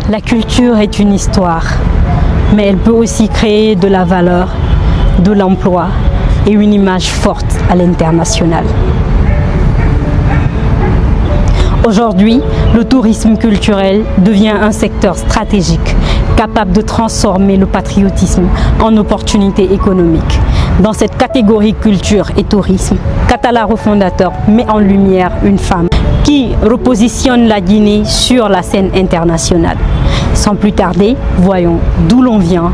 La culture est une histoire, mais elle peut aussi créer de la valeur, de l'emploi et une image forte à l'international. Aujourd'hui, le tourisme culturel devient un secteur stratégique, capable de transformer le patriotisme en opportunité économique. Dans cette catégorie culture et tourisme, Katala Refondateur met en lumière une femme qui repositionne la Guinée sur la scène internationale. Sans plus tarder, voyons d'où l'on vient,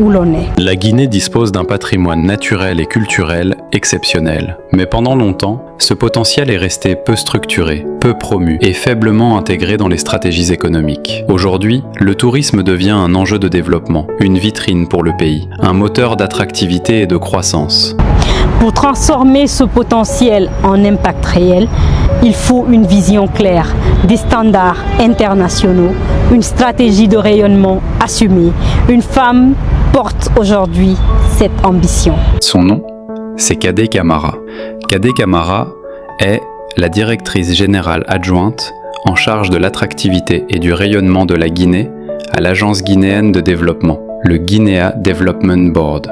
où l'on est. La Guinée dispose d'un patrimoine naturel et culturel exceptionnel. Mais pendant longtemps, ce potentiel est resté peu structuré, peu promu et faiblement intégré dans les stratégies économiques. Aujourd'hui, le tourisme devient un enjeu de développement, une vitrine pour le pays, un moteur d'attractivité et de croissance. Pour transformer ce potentiel en impact réel, il faut une vision claire, des standards internationaux, une stratégie de rayonnement assumée. Une femme porte aujourd'hui cette ambition. Son nom, c'est Kadé Camara. Kadé Camara est la directrice générale adjointe en charge de l'attractivité et du rayonnement de la Guinée à l'Agence guinéenne de développement, le Guinea Development Board.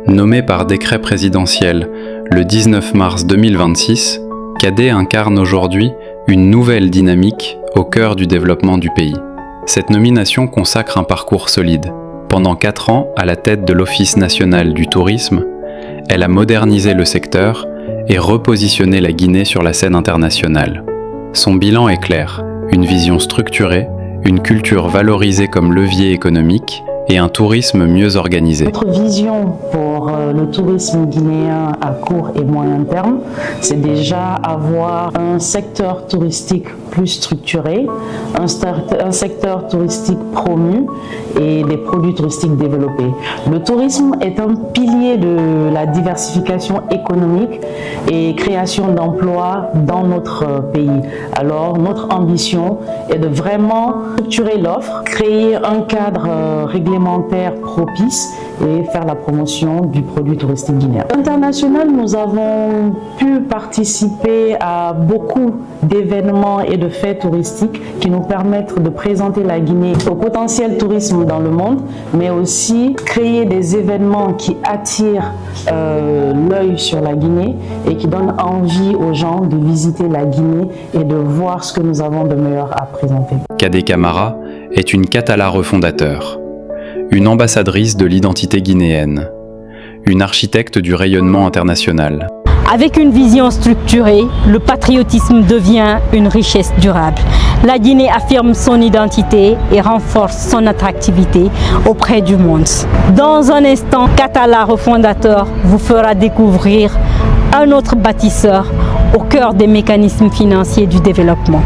Nommée par décret présidentiel le 19 mars 2026, Kadé incarne aujourd'hui une nouvelle dynamique au cœur du développement du pays. Cette nomination consacre un parcours solide. Pendant 4 ans, à la tête de l'Office national du tourisme, elle a modernisé le secteur et repositionné la Guinée sur la scène internationale. Son bilan est clair, une vision structurée, une culture valorisée comme levier économique et un tourisme mieux organisé. Notre vision pour le tourisme guinéen à court et moyen terme, c'est déjà avoir un secteur touristique plus structuré, un secteur touristique promu et des produits touristiques développés. Le tourisme est un pilier de la diversification économique et création d'emplois dans notre pays. Alors notre ambition est de vraiment structurer l'offre, créer un cadre réglementaire propice et faire la promotion du produit touristique guinéen. À l'international, nous avons pu participer à beaucoup d'événements et de faits touristiques qui nous permettent de présenter la Guinée au potentiel tourisme dans le monde, mais aussi créer des événements qui attirent l'œil sur la Guinée et qui donnent envie aux gens de visiter la Guinée et de voir ce que nous avons de meilleur à présenter. Kadé Camara est une Katala Refondateur, une ambassadrice de l'identité guinéenne, une architecte du rayonnement international. Avec une vision structurée, le patriotisme devient une richesse durable. La Guinée affirme son identité et renforce son attractivité auprès du monde. Dans un instant, Katala Refondateur vous fera découvrir un autre bâtisseur au cœur des mécanismes financiers du développement.